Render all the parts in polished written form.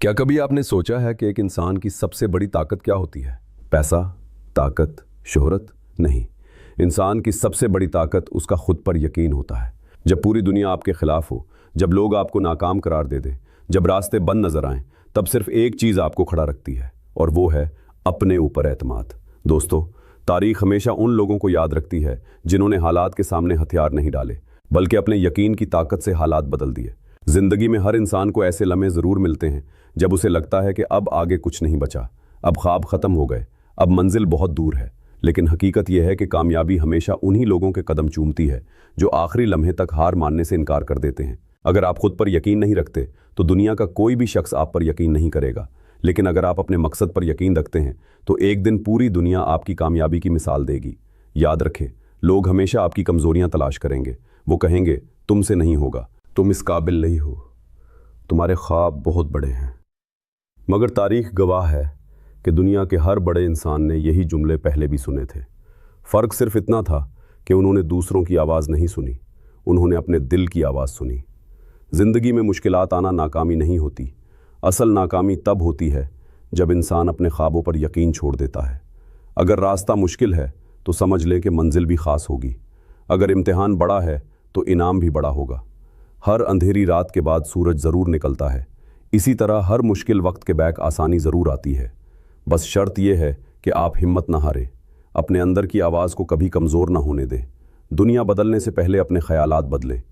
क्या कभी आपने सोचा है कि एक इंसान की सबसे बड़ी ताकत क्या होती है? पैसा, ताकत, शोहरत? नहीं। इंसान की सबसे बड़ी ताकत उसका खुद पर यकीन होता है। जब पूरी दुनिया आपके खिलाफ हो, जब लोग आपको नाकाम करार दे दें, जब रास्ते बंद नजर आएं, तब सिर्फ एक चीज़ आपको खड़ा रखती है, और वो है अपने ऊपर एतमाद। दोस्तों, तारीख हमेशा उन लोगों को याद रखती है जिन्होंने हालात के सामने हथियार नहीं डाले, बल्कि अपने यकीन की ताकत से हालात बदल दिए। जिंदगी में हर इंसान को ऐसे लम्हे ज़रूर मिलते हैं जब उसे लगता है कि अब आगे कुछ नहीं बचा, अब ख्वाब ख़त्म हो गए, अब मंजिल बहुत दूर है। लेकिन हकीकत यह है कि कामयाबी हमेशा उन्हीं लोगों के कदम चूमती है जो आखिरी लम्हे तक हार मानने से इनकार कर देते हैं। अगर आप खुद पर यकीन नहीं रखते तो दुनिया का कोई भी शख्स आप पर यकीन नहीं करेगा, लेकिन अगर आप अपने मकसद पर यकीन रखते हैं तो एक दिन पूरी दुनिया आपकी कामयाबी की मिसाल देगी। याद रखें, लोग हमेशा आपकी कमज़ोरियां तलाश करेंगे। वो कहेंगे तुमसे नहीं होगा, तुम इस काबिल नहीं हो, तुम्हारे ख्वाब बहुत बड़े हैं। मगर तारीख गवाह है कि दुनिया के हर बड़े इंसान ने यही जुमले पहले भी सुने थे। फ़र्क सिर्फ इतना था कि उन्होंने दूसरों की आवाज़ नहीं सुनी, उन्होंने अपने दिल की आवाज़ सुनी। ज़िंदगी में मुश्किलात आना नाकामी नहीं होती, असल नाकामी तब होती है जब इंसान अपने ख्वाबों पर यकीन छोड़ देता है। अगर रास्ता मुश्किल है तो समझ लें कि मंजिल भी ख़ास होगी। अगर इम्तिहान बड़ा है तो इनाम भी बड़ा होगा। हर अंधेरी रात के बाद सूरज ज़रूर निकलता है। इसी तरह हर मुश्किल वक्त के बैक आसानी ज़रूर आती है। बस शर्त यह है कि आप हिम्मत ना हारें, अपने अंदर की आवाज़ को कभी कमज़ोर ना होने दें। दुनिया बदलने से पहले अपने ख्यालात बदलें।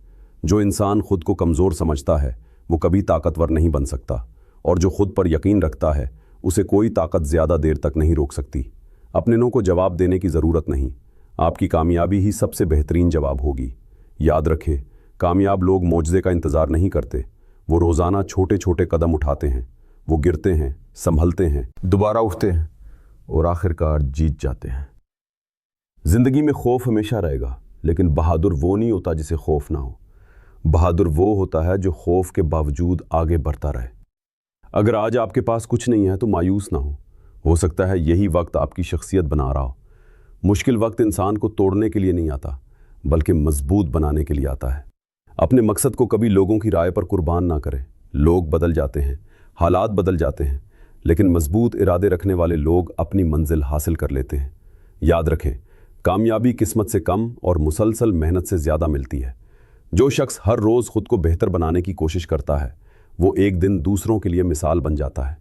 जो इंसान खुद को कमज़ोर समझता है वो कभी ताकतवर नहीं बन सकता, और जो खुद पर यकीन रखता है उसे कोई ताकत ज़्यादा देर तक नहीं रोक सकती। अपने नो को जवाब देने की ज़रूरत नहीं, आपकी कामयाबी ही सबसे बेहतरीन जवाब होगी। याद रखें, कामयाब लोग मौजज़े का इंतज़ार नहीं करते, वो रोज़ाना छोटे छोटे कदम उठाते हैं। वो गिरते हैं, संभलते हैं, दोबारा उठते हैं और आखिरकार जीत जाते हैं। ज़िंदगी में खौफ हमेशा रहेगा, लेकिन बहादुर वो नहीं होता जिसे खौफ ना हो। बहादुर वो होता है जो खौफ के बावजूद आगे बढ़ता रहे। अगर आज आपके पास कुछ नहीं है तो मायूस ना हो सकता है यही वक्त आपकी शख्सियत बना रहा हो। मुश्किल वक्त इंसान को तोड़ने के लिए नहीं आता, बल्कि मजबूत बनाने के लिए आता है। अपने मकसद को कभी लोगों की राय पर कुर्बान ना करें। लोग बदल जाते हैं, हालात बदल जाते हैं, लेकिन मजबूत इरादे रखने वाले लोग अपनी मंजिल हासिल कर लेते हैं। याद रखें, कामयाबी किस्मत से कम और मुसलसल मेहनत से ज़्यादा मिलती है। जो शख्स हर रोज़ खुद को बेहतर बनाने की कोशिश करता है वो एक दिन दूसरों के लिए मिसाल बन जाता है।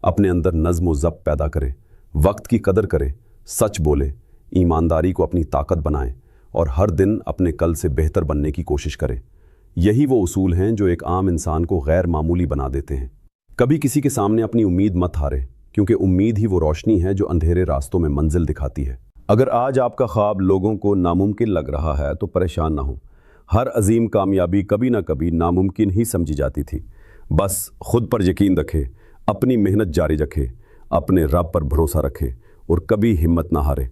अपने अंदर नज़्म व ज़ब्त पैदा करें, वक्त की कदर करें, सच बोले, ईमानदारी को अपनी ताकत बनाएं और हर दिन अपने कल से बेहतर बनने की कोशिश करें। यही वो उसूल हैं जो एक आम इंसान को गैर मामूली बना देते हैं। कभी किसी के सामने अपनी उम्मीद मत हारें, क्योंकि उम्मीद ही वो रोशनी है जो अंधेरे रास्तों में मंजिल दिखाती है। अगर आज आपका ख्वाब लोगों को नामुमकिन लग रहा है तो परेशान ना हो। हर अजीम कामयाबी कभी ना कभी नामुमकिन ही समझी जाती थी। बस खुद पर यकीन रखें, अपनी मेहनत जारी रखें, अपने रब पर भरोसा रखें और कभी हिम्मत ना हारें।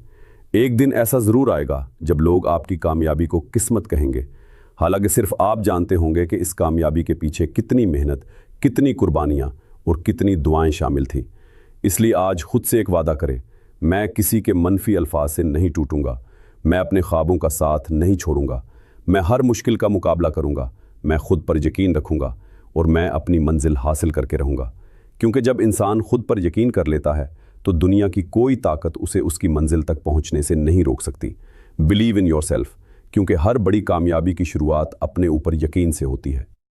एक दिन ऐसा ज़रूर आएगा जब लोग आपकी कामयाबी को किस्मत कहेंगे, हालांकि सिर्फ आप जानते होंगे कि इस कामयाबी के पीछे कितनी मेहनत, कितनी कुर्बानियाँ और कितनी दुआएं शामिल थीं। इसलिए आज खुद से एक वादा करें, मैं किसी के मनफी अल्फाज से नहीं टूटूंगा, मैं अपने ख्वाबों का साथ नहीं छोड़ूंगा, मैं हर मुश्किल का मुकाबला करूंगा, मैं खुद पर यकीन रखूंगा और मैं अपनी मंजिल हासिल करके रहूंगा। क्योंकि जब इंसान खुद पर यकीन कर लेता है तो दुनिया की कोई ताकत उसे उसकी मंजिल तक पहुंचने से नहीं रोक सकती। बिलीव इन योरसेल्फ, क्योंकि हर बड़ी कामयाबी की शुरुआत अपने ऊपर यकीन से होती है।